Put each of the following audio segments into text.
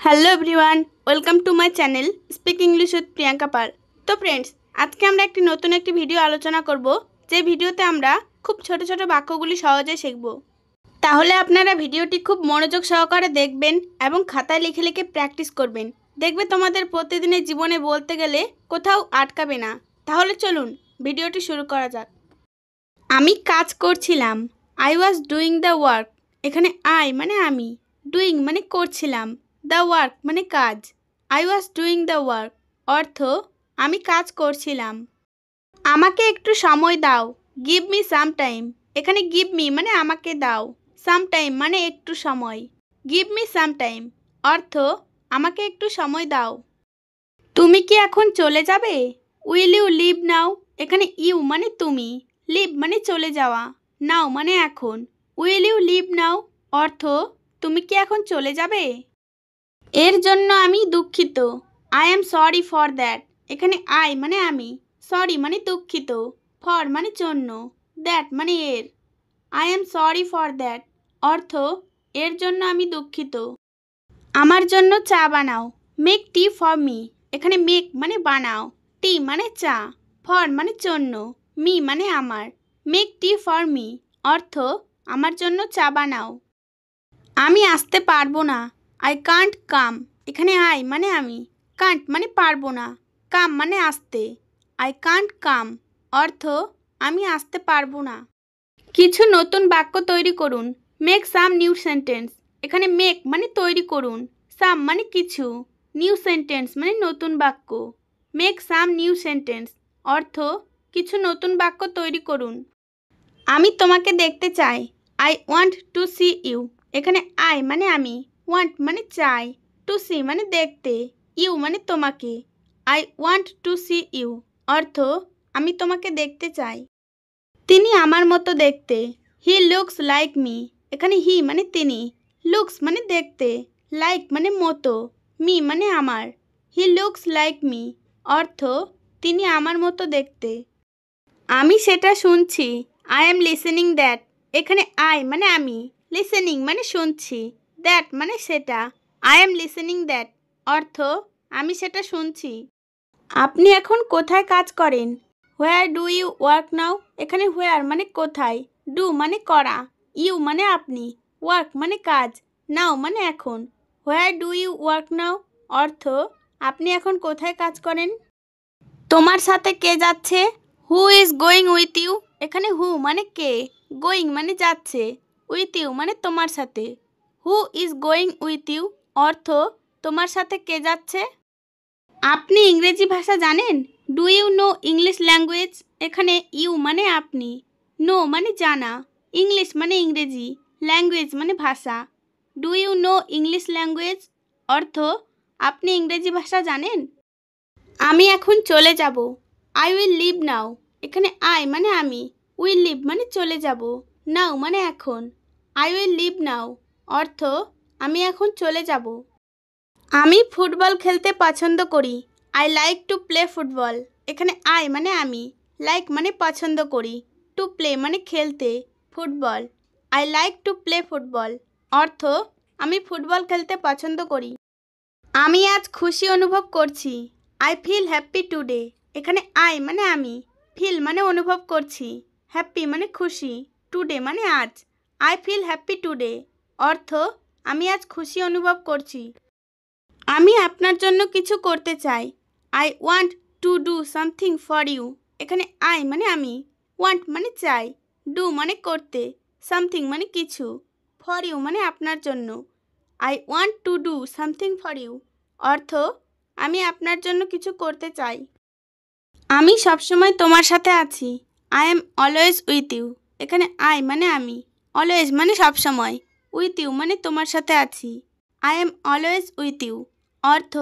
Hello everyone, welcome to my channel speak English with Priyanka Pal. তো friends, আজকে আমরা নতুন একটি ভিডিও আলোচনা করব, যে ভিডিওতে আমরা খুব ছোট ছোট বাক্যগুলি সহজে শিখব। তাহলে আপনারা ভিডিওটি খুব মনোযোগ সহকারে দেখবেন এবং খাতায় লিখে লিখে প্র্যাকটিস করবেন। দেখবে তোমাদের প্রতিদিনের জীবনে বলতে গেলে কোথাও আটকাবে না। তাহলে চলুন ভিডিওটি শুরু করা যাক। আমি কাজ করছিলাম। I was doing the work. এখানে আই মানে আমি, ডুইং মানে করছিলাম, দ্য ওয়ার্ক মানে কাজ। I was doing the work অর্থ আমি কাজ করছিলাম। আমাকে একটু সময় দাও। Give me some time. এখানে গিভ মি মানে আমাকে দাও, সাম টাইম মানে একটু সময়। গিভ মি সাম টাইম অর্থ আমাকে একটু সময় দাও। তুমি কি এখন চলে যাবে? Will you leave now. এখানে ইউ মানে তুমি, লিভ মানে চলে যাওয়া, নাও মানে এখন। উইল ইউ লিভ নাও অর্থ তুমি কি এখন চলে যাবে? এর জন্য আমি দুঃখিত। I am sorry for that. এখানে আই মানে আমি, সরি মানে দুঃখিত, ফর মানে জন্য, দ্যাট মানে এর। I am sorry for that অর্থ এর জন্য আমি দুঃখিত। আমার জন্য চা বানাও। Make T for me. এখানে মেক মানে বানাও, টি মানে চা, ফর মানে জন্য, মি মানে আমার। মেক টি ফর মি অর্থ আমার জন্য চা বানাও। আমি আসতে পারবো না। I can't come. এখানে আই মানে আমি, কান্ট মানে পারবো না, কাম মানে আসতে। আই কান্ট কাম অর্থ আমি আসতে পারবো না। কিছু নতুন বাক্য তৈরি করুন। Make some new sentence. এখানে মেক মানে তৈরি করুন, সাম মানে কিছু, নিউ সেন্টেন্স মানে নতুন বাক্য। মেক সাম নিউ সেন্টেন্স অর্থ কিছু নতুন বাক্য তৈরি করুন। আমি তোমাকে দেখতে চাই। I want to see you. এখানে আই মানে আমি, ওয়ান্ট মানে চাই, টু সি মানে দেখতে, ইউ মানে তোমাকে। I want to see you অর্থ আমি তোমাকে দেখতে চাই। তিনি আমার মতো দেখতে। He looks like me. এখানে হি মানে তিনি, লুকস মানে দেখতে, লাইক মানে মতো, মি মানে আমার। হি লুকস লাইক মি অর্থ তিনি আমার মতো দেখতে। আমি সেটা শুনছি। I am listening that. এখানে আই মানে আমি, লিসেনিং মানে শুনছি, দ্যাট মানে সেটা। আই এম লিসেনিং দ্যাট অর্থ আমি সেটা শুনছি। আপনি এখন কোথায় কাজ করেন? Where do you work now. এখানে হোয়ার মানে কোথায়, ডু মানে করা, ইউ মানে আপনি, ওয়ার্ক মানে কাজ, নাও মানে এখন। Where do you work now অর্থ আপনি এখন কোথায় কাজ করেন? তোমার সাথে কে যাচ্ছে? Who is going with you. এখানে হু মানে কে, গোয়িং মানে যাচ্ছে, উইথ ইউ মানে তোমার সাথে। Who is going with you অর্থ তোমার সাথে কে যাচ্ছে? আপনি ইংরেজি ভাষা জানেন? Do you know English language. এখানে ইউ মানে আপনি, নো মানে জানা, ইংলিশ মানে ইংরেজি, ল্যাঙ্গুয়েজ মানে ভাষা। Do you know English language অর্থ আপনি ইংরেজি ভাষা জানেন? আমি এখন চলে যাব। I will leave now. এখানে আই মানে আমি, উইল লিভ মানে চলে যাব, নাও মানে এখন। আই উইল লিভ নাও অর্থ আমি এখন চলে যাব। আমি ফুটবল খেলতে পছন্দ করি। I like to play football. এখানে আই মানে আমি, লাইক মানে পছন্দ করি, টু প্লে মানে খেলতে, football. I like to play football অর্থ আমি ফুটবল খেলতে পছন্দ করি। আমি আজ খুশি অনুভব করছি। I feel happy today. এখানে আই মানে আমি, ফিল মানে অনুভব করছি, হ্যাপি মানে খুশি, টুডে মানে আজ। আই ফিল হ্যাপি টুডে অর্থ আমি আজ খুশি অনুভব করছি। আমি আপনার জন্য কিছু করতে চাই। I want to do something for you. এখানে আই মানে আমি, ওয়ান্ট মানে চাই, ডু মানে করতে, সামথিং মানে কিছু, ফর ইউ মানে আপনার জন্য। I want to do something for you অর্থ আমি আপনার জন্য কিছু করতে চাই। আমি সবসময় তোমার সাথে আছি। I am always with you. এখানে আই মানে আমি, অলওয়েজ মানে সবসময়, উইথ ইউ মানে তোমার সাথে আছি। I am always with you অর্থ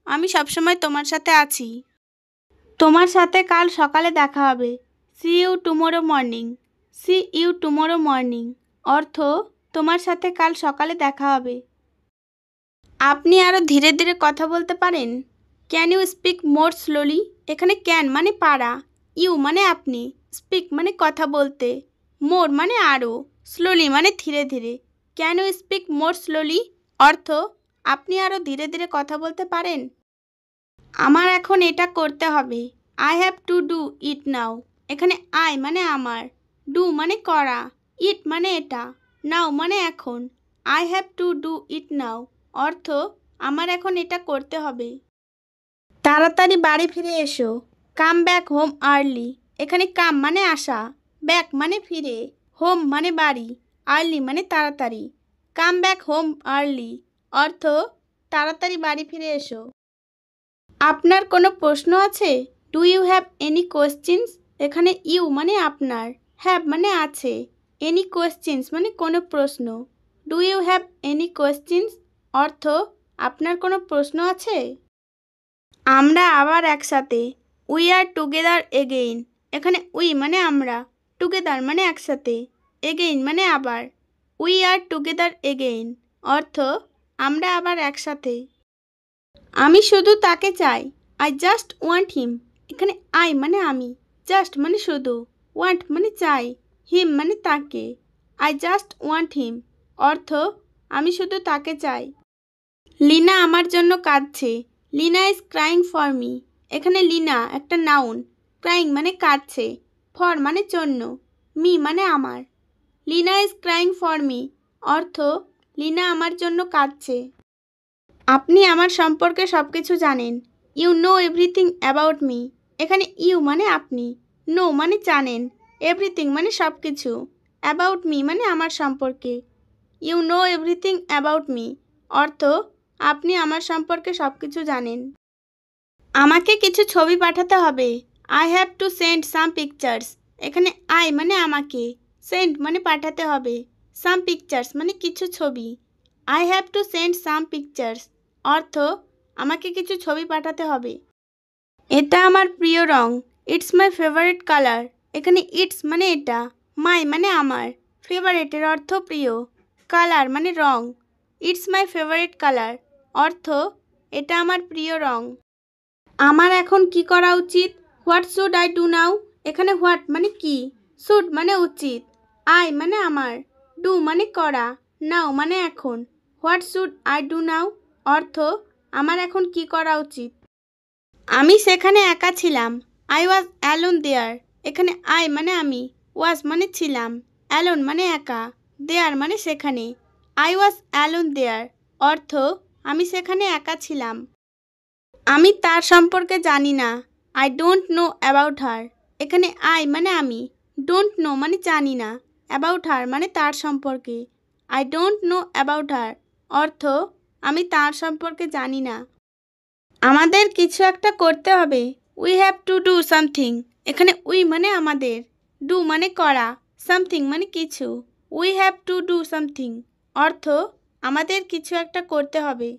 আমি সবসময় তোমার সাথে আছি। তোমার সাথে কাল সকালে দেখা হবে। See you tomorrow morning. See you tomorrow morning অর্থ তোমার সাথে কাল সকালে দেখা হবে। আপনি আরও ধীরে ধীরে কথা বলতে পারেন? Can you speak more slowly. এখানে ক্যান মানে পারা, ইউ মানে আপনি, স্পিক মানে কথা বলতে, মোর মানে আরও, স্লোলি মানে ধীরে ধীরে। Can you speak more slowly অর্থ আপনি আরও ধীরে ধীরে কথা বলতে পারেন? আমার এখন এটা করতে হবে। I have to do it now. এখানে আই মানে আমার, ডু মানে করা, ইট মানে এটা, নাও মানে এখন। I have to do it now অর্থ আমার এখন এটা করতে হবে। তাড়াতাড়ি বাড়ি ফিরে এসো। Come back home early. এখানে কাম মানে আসা, ব্যাক মানে ফিরে, হোম মানে বাড়ি, আর্লি মানে তাড়াতাড়ি। কাম ব্যাক হোম আর্লি অর্থ তাড়াতাড়ি বাড়ি ফিরে এসো। আপনার কোনো প্রশ্ন আছে? Do you have any questions? এখানে ইউ মানে আপনার, হ্যাভ মানে আছে, এনি কোয়েশ্চেন্স মানে কোনো প্রশ্ন। Do you have any questions অর্থ আপনার কোনো প্রশ্ন আছে? আমরা আবার একসাথে। We are together again. এখানে উই মানে আমরা, টুগেদার মানে একসাথে, এগেইন মানে আবার। উই আর টুগেদার এগেইন অর্থ আমরা আবার একসাথে। আমি শুধু তাকে চাই। আই জাস্ট ওয়ান্ট হিম। এখানে আই মানে আমি, জাস্ট মানে শুধু, ওয়ান্ট মানে চাই, হিম মানে তাকে। আই জাস্ট ওয়ান্ট হিম অর্থ আমি শুধু তাকে চাই। লিনা আমার জন্য কাঁদছে। Lina is crying for me. এখানে লিনা একটা নাউন, ক্রাইং মানে কাঁদছে, ফর মানে জন্য, মি মানে আমার। Lina is crying for me অর্থ লিনা আমার জন্য কাঁদছে। আপনি আমার সম্পর্কে সব কিছু জানেন। You know everything about me. এখানে ইউ মানে আপনি, নো মানে জানেন, এভরিথিং মানে সব কিছু, অ্যাবাউট মি মানে আমার সম্পর্কে। You know everything about me অর্থ আপনি আমার সম্পর্কে সব কিছু জানেন। আমাকে কিছু ছবি পাঠাতে হবে। I have to send some pictures. এখানে আই মানে আমাকে, সেন্ড মানে পাঠাতে হবে, সাম পিকচার্স মানে কিছু ছবি। I have to send some pictures অর্থ আমাকে কিছু ছবি পাঠাতে হবে। এটা আমার প্রিয় রং। It's my favourite colour. এখানে ইটস মানে এটা, মাই মানে আমার, ফেভারিটের অর্থ প্রিয়, কালার মানে রং। ইটস মাই ফেভারিট কালার অর্থ এটা আমার প্রিয় রং। আমার এখন কি করা উচিত? What should I do now? এখানে হোয়াট মানে কি, শুড মানে উচিত, আই মানে আমার, ডু মানে করা, নাও মানে এখন। What should I do now অর্থ আমার এখন কি করা উচিত। আমি সেখানে একা ছিলাম। আই ওয়াজ অ্যালোন দেয়ার। এখানে আই মানে আমি, ওয়াজ মানে ছিলাম, অ্যালোন মানে একা, দেয়ার মানে সেখানে। আই ওয়াজ অ্যালোন দেয়ার অর্থ আমি সেখানে একা ছিলাম। আমি তার সম্পর্কে জানি না। I don't know about her. এখানে আই মানে আমি, ডোন্ট নো মানে জানি না, অ্যাবাউট হার মানে তার সম্পর্কে। I don't know about her অর্থ আমি তার সম্পর্কে জানি না। আমাদের কিছু একটা করতে হবে। We have to do something. এখানে উই মানে আমাদের, ডু মানে করা, সামথিং মানে কিছু। We have to do something অর্থ আমাদের কিছু একটা করতে হবে।